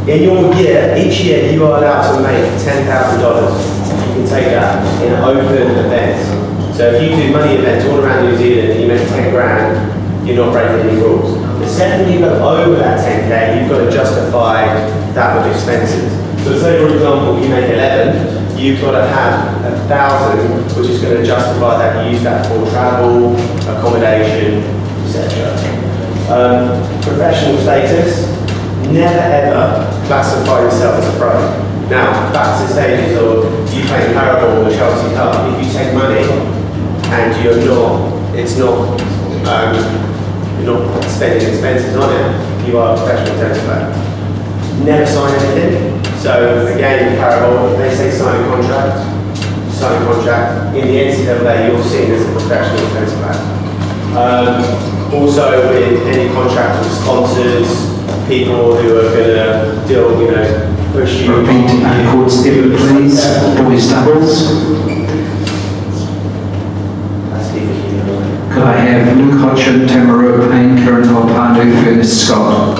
In your year, each year you are allowed to make $10,000. You can take that in open events. So if you do money events all around New Zealand and you make 10 grand, you're not breaking any rules. The second you go over that 10K, you've got to justify that with expenses. So say for example, you make 11, you've got to have 1,000, which is going to justify that you use that for travel, accommodation, etc. Professional status, never ever classify yourself as a pro. Now, back to the stages of you playing Powerball or the Chelsea Cup, if you take money and you're not spending expenses on it, you are a professional tennis player. Never sign anything. So again, Powerball, if they say sign a contract, sign a contract. In the NCAA, you're seen as a professional tennis player. Also, with any contract with sponsors, people who are going to deal, push you. Repeat courts ever, please. Boys doubles. Could I have Luke Hodgson, Tamaru Payne, Karen Holpandu, Ernest Scott?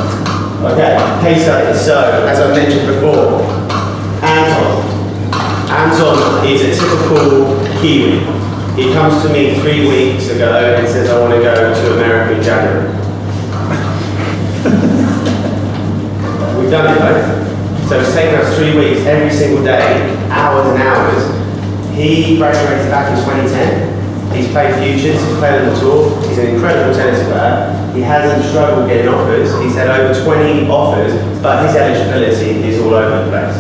Okay, case study. So, as I mentioned before, Anton. Anton is a typical Kiwi. He comes to me 3 weeks ago and says, I want to go to America in January. We've done it though. So it's taken us 3 weeks, every single day, hours and hours. He graduated back in 2010. He's played futures, he's played on the tour. He's an incredible tennis player. He hasn't struggled getting offers. He's had over 20 offers, but his eligibility is all over the place.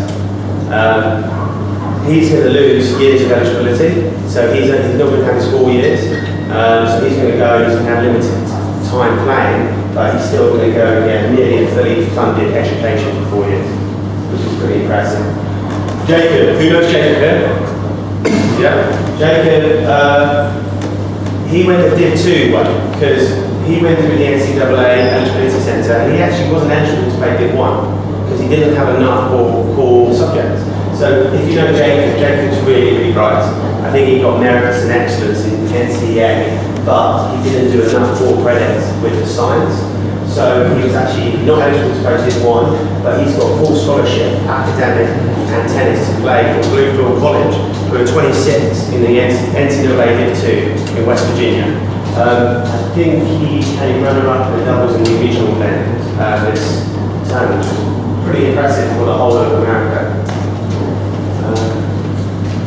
He's going to lose years of eligibility, so he's not going to have his 4 years. So he's going to go, he's going to have limited time playing, but he's still going to go and get nearly a fully funded education for 4 years, which is pretty impressive. Jacob, who knows Jacob here? Yeah, Jacob, he went to Div 2 because he went through the NCAA Eligibility Centre and he actually wasn't eligible to play Div 1 because he didn't have enough core subjects. So if you know Jacob, Jacob's really, really bright. I think he got merits and excellence in NCAA, but he didn't do enough core credits with the science. So he was actually not eligible to play Div 1, but he's got full scholarship, academic and tennis to play for Bluefield College, who are 26 in the NCAA Div 2 in West Virginia. I think he came runner-up in the doubles in the regional event this term, which was pretty impressive for the whole of America.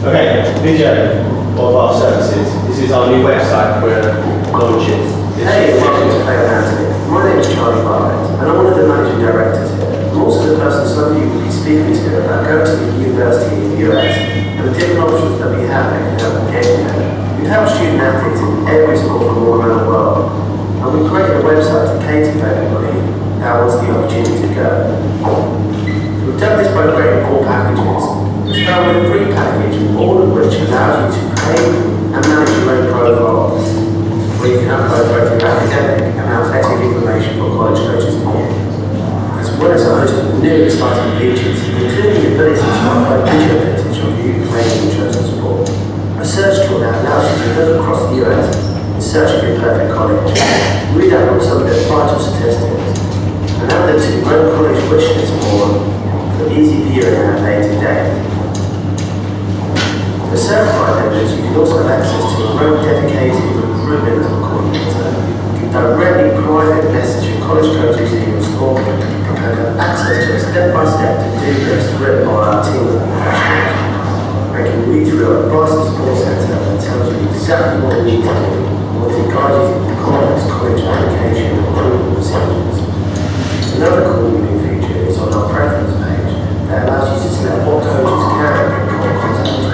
Okay, video of our services. This is our new website we're launching. Hey, welcome to Play Anthony. My name is Charlie Barrett, and I'm one of the managing directors here. I'm also the person some of you will be speaking to about going to the university in the US and the different options that we have that can help them get there. We help student athletes in every sport from all around the world, and we've created a website to cater for everybody that wants the opportunity to go. We've done this by creating 4 packages. We start with a free package, all of which allows you to create and manage your own profile, where you can upload both your academic and athletic information for college coaches to use, as well as a host of new exciting features, including the ability to upload video footage of you playing your chosen sport. A search tool that allows you to look across the US and search for your perfect college, read out on some of their vital statistics, and add them to your own college wish list form for easy viewing at a later date. For certified members, you can also have access to your own dedicated recruitment coordinator. You can directly private message your college coaches in your sport and have access to a step-by-step to-do list written by our team of professionals. I can read through our advice support centre that tells you exactly what you need to do and what to guide you through the complex college application and recruitment procedures. Another cool new feature is on our preference page that allows you to select what coaches can and can't contact you.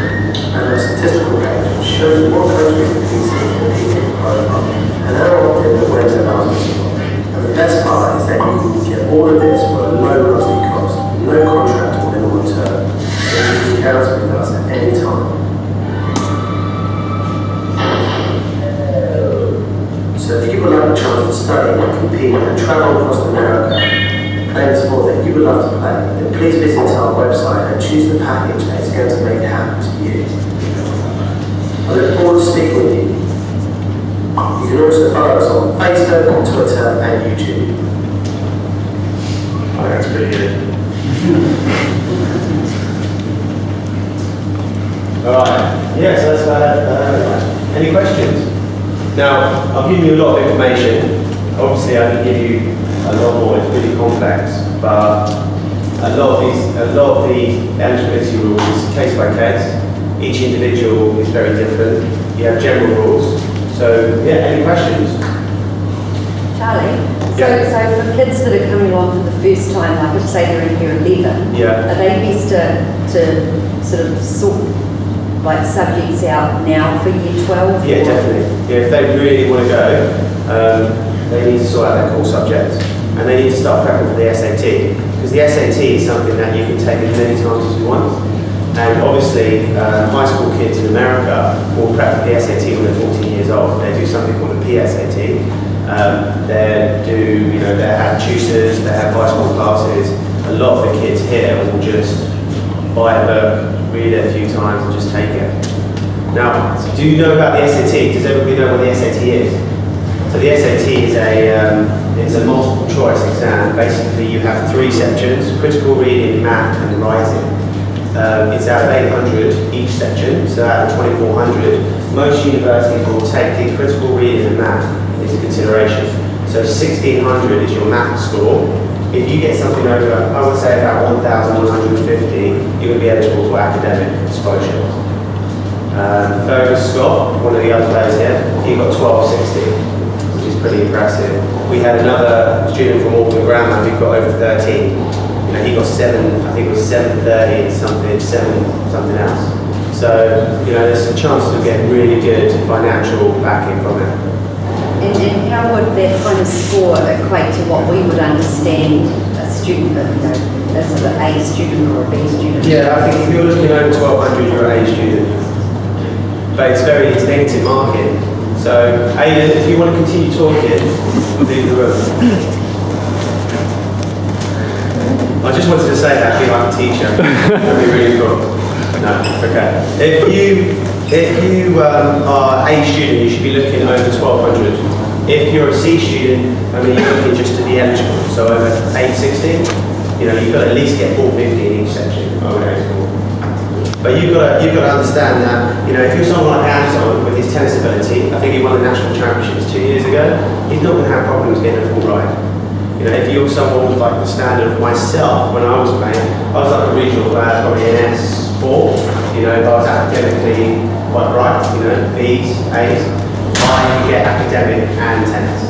And a statistical page which shows what coaches can see in the profile and how often the when they're eligible. And the best part is that you can get all of this for a low monthly cost, no contract or minimum term, so you can count with us at any time. So if you would like a chance to study and compete and travel across America, play the sport that you would love to play, then please visit our website and choose the package that is going to make it happen to you. I look forward to speaking with you. You can also follow us on Facebook, Twitter and YouTube. Oh, that's pretty good. Any questions? Now, I've given you a lot of information. Obviously, I can give you a lot more. It's really complex, but a lot of the eligibility rules is case by case. Each individual is very different. You have general rules. So, yeah, any questions? Charlie, Yeah. so for kids that are coming along for the first time, like if say they're in year 11, Yeah. are they best to sort of sort like subjects out now for year 12? Yeah, definitely. Yeah, if they really want to go, they need to sort out their core subjects, and they need to start prepping for the SAT, because the SAT is something that you can take as many times as you want. And obviously, high school kids in America will prep for the SAT when they're 14 years old. They do something called a PSAT. They have tutors, they have high school classes. A lot of the kids here will just buy a book, read it a few times, and just take it. Now, do you know about the SAT? Does everybody know what the SAT is? So the SAT is a multiple choice exam. Basically, you have 3 sections: critical reading, math, and writing. It's out of 800 each section, so out of 2,400. Most universities will take the critical reading and math into consideration. So 1,600 is your math score. If you get something over, I would say about 1,150, you're going to be eligible for academic scholarship. Fergus Scott, one of the other players here, he got 1260, which is pretty impressive. We had another student from Auckland Grammar who got over 13. You know, he got 7, I think it was 730 and something else. So, you know, there's a chance to get really good financial backing from it. And how would that kind of score equate to what we would understand a student, as an A student or a B student? Yeah, I think if you're looking over 1,200, you're an A student. But it's a negative market. So, Aidan, if you want to continue talking, leave the room. I just wanted to say that I feel like a teacher. That'd be really cool. No, okay. If you are A student, you should be looking over 1,200. If you're a C student, I mean, you're looking just to be eligible. So over 860, you know, you've got to at least get 450 in each section. But you've got to understand that, you know, if you're someone like Anton with his tennis ability, I think he won the national championships 2 years ago, he's not going to have problems getting a full ride. You know, if you're someone with like the standard of myself, when I was playing, I was like a regional player, probably an S4, you know, but I was academically quite bright, you know, B's, A's. I can get academic and tennis.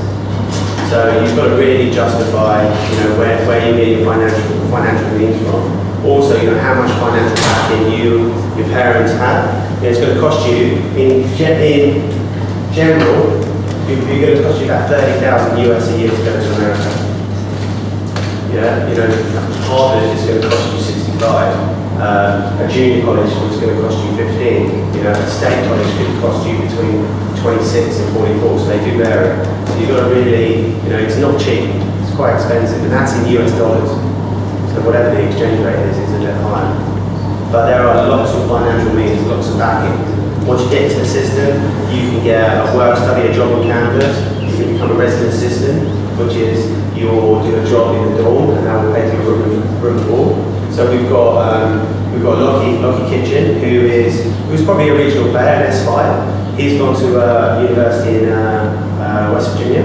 So you've got to really justify, you know, where you get your financial means from. Also, you know, how much financial backing your parents have. You know, it's going to cost you, in general, it's going to cost you about 30,000 US a year to go to America. Yeah, you know, Harvard is going to cost you 65. A junior college is going to cost you 15. You know, a state college could cost you between 26 and 44, so they do vary. So you've got to really, you know, it's not cheap. It's quite expensive, and that's in US dollars. So whatever the exchange rate is a bit higher. But there are lots of financial means, lots of backing. Once you get into the system, you can get a work study, a job on campus. You can become a resident assistant, which is you'll do a job in the dorm, and that will pay for your room and board. So we've got Lockie Kitchen, who's probably a regional player, an S5. He's gone to a university in West Virginia,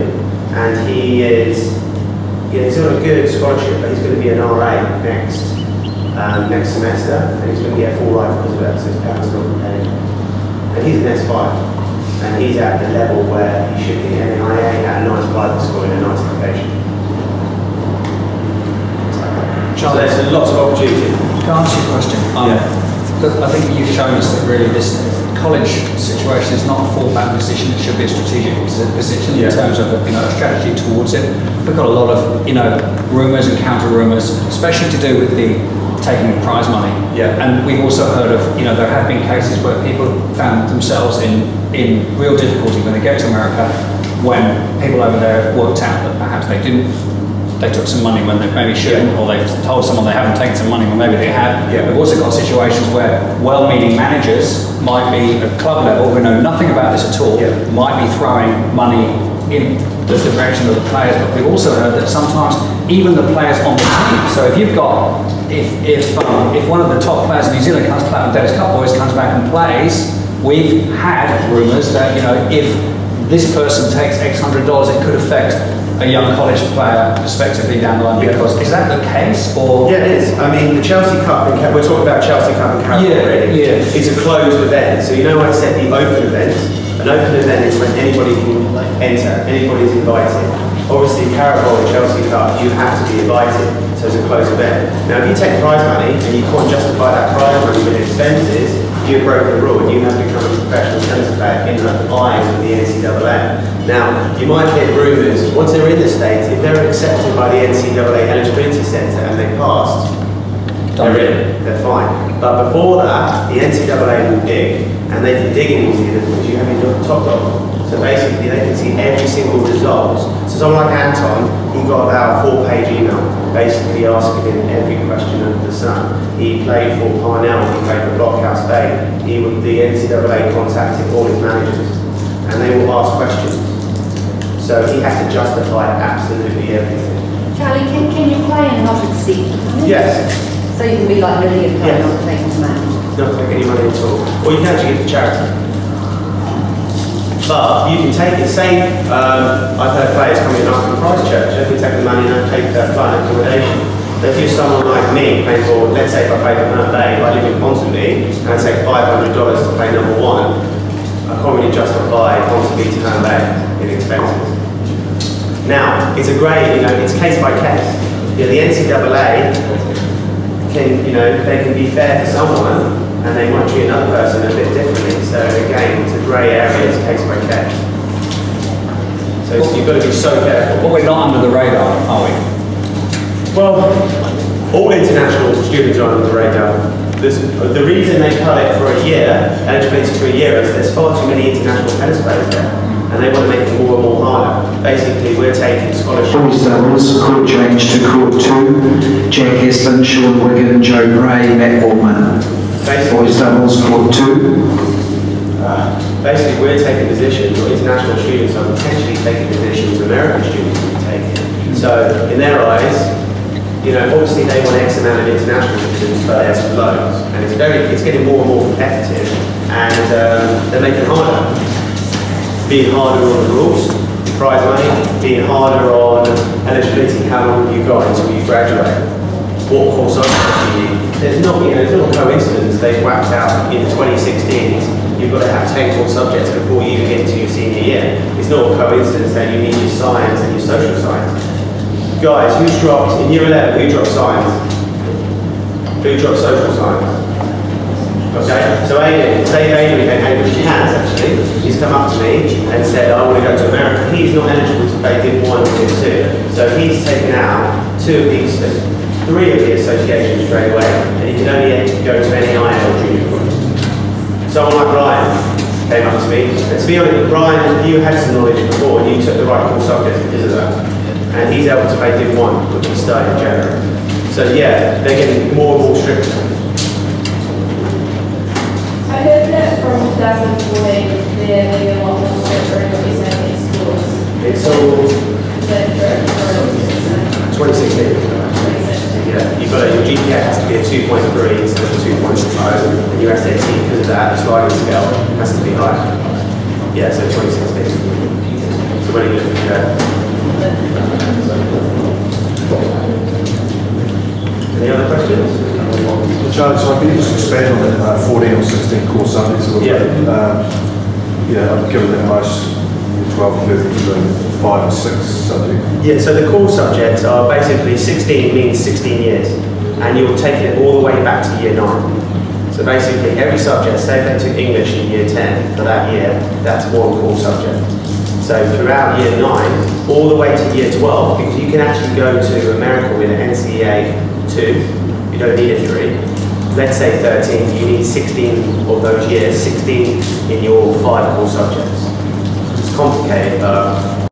and he's on a good scholarship, but he's going to be an RA next semester, and he's going to get a full ride because of that, so his parents are not paid. And he's an S5, and he's at the level where he should be an NIA at a nice private school in a nice location. So there's lots of opportunity. Can I answer your question? I think you've shown us that really this college situation is not a fallback position, it should be a strategic position in terms of a strategy towards it. We've got a lot of rumours and counter rumours, especially to do with the taking of prize money. Yeah. And we've also heard of there have been cases where people found themselves in real difficulty when they go to America, when people over there have worked out that perhaps they took some money when they maybe shouldn't, or they've told someone they haven't taken some money when maybe they have. Yeah. We've also got situations where well-meaning managers might be at club level, who know nothing about this at all, might be throwing money in the direction of the players, but we've also heard that sometimes even the players on the team. So if you've got, if one of the top players in New Zealand comes, Platinum Dennis Cup Boys comes back and plays, We've had rumours that, you know, if this person takes X $100, it could affect a young college player prospectively down the line. Because is that the case, or? Yeah, it is. I mean, the Chelsea Cup, we're talking about Chelsea Cup and Carabao already. Yeah. It's a closed event. So you know I said the open event? An open event is when anybody can enter, anybody's invited. Obviously, Carabao and Chelsea Cup, you have to be invited, so it's a closed event. Now, if you take prize money and you can't justify that prize money with expenses, you've broken the rule and you have become a professional tennis player in the eyes of the NCAA. Now, you might get rumours, once they're in the States, if they're accepted by the NCAA Eligibility Centre and they passed, they're in, they're fine. But before that, the NCAA will dig, and they can dig in easier because you have your top dog. So basically, they can see every single result. So someone like Anton, he got about a 4-page email, basically asking him every question under the sun. He played for Parnell, he played for Blockhouse Bay. The NCAA contacted all his managers, and they will ask questions. So he has to justify absolutely everything. Charlie, can you play and not accept money? Yes. So you can be like Lily and play not taking money? Not take any money at all. Or you can actually give to charity. But you can take it, say, I've heard players coming up from Christchurch, they can take the money and take their flight accommodation. But if you're someone like me, paying for, let's say if I play for Herne Bay, if I live in Ponsonby, and I take $500 to play number 1, I can't really justify Ponsonby to Herne Bay in expenses. Now, it's a grey, you know, it's case by case. You know, the NCAA can, you know, they can be fair to someone, and they might treat another person a bit differently. So again, it's a grey area, it's case by case. So you've got to be so careful. But we're not under the radar, are we? Well, all international students are under the radar. The reason they cut it for a year, eligibility for a year, is there's far too many international tennis players there, and they want to make it more and more harder. Basically, we're taking scholarships. Boys doubles, court change to court 2. Jack Heslin, Sean Wigan, Joe Bray, Matt Waldman. Boys doubles, court 2. Basically, we're taking positions, or international students are potentially taking positions American students will be taking. So, in their eyes, you know, obviously they want X amount of international students, but there's loads, and it's getting more and more competitive, and they're making it harder. Being harder on the rules, prize money, being harder on eligibility, how long have you got until you graduate? What course subjects do you need? There's not, you know, there's not a coincidence they've whacked out in the 2016s. You've got to have 10 core subjects before you even get into your senior year. It's not a coincidence that you need your science and your social science. Guys, who's dropped, in year 11, who dropped science? Who dropped social science? Okay, so Aidan, which he has actually, he's come up to me and said, I want to go to America. He's not eligible to play Div 1 or Div 2. So he's taken out 2 of these, 3 of the associations straight away, and he can only go to any IL junior course. Someone like Brian came up to me, and to be honest, Brian, you had some knowledge before, and you took the right core subjects because of that. And he's able to play Div 1, which he started in January. So yeah, they're getting more and more strict. I heard that from 2014, they're getting a lot more stricter in what you're saying in schools. It's all Is that correct? 2016. Yeah, you've got your GPA has to be a 2.3 instead of a 2.5, and your SAT, because of that, the sliding scale has to be high. Yeah, so 2016. So when are you looking at that? Any other questions? Well, Charlie, so I can just expand on that 14 or 16 core subjects a little bit. Yeah, I've given that most 12 and 13 to 5 and 6 subjects. Yeah, so the core subjects are basically 16 means 16 years, and you'll take it all the way back to year 9. So basically every subject, say if they took English in year 10 for that year, that's one core subject. So throughout year 9, all the way to year 12, because you can actually go to America with an NCAA 2, you don't need a 3. Let's say 13, you need 16 of those years, 16 in your 5 core subjects. It's complicated, but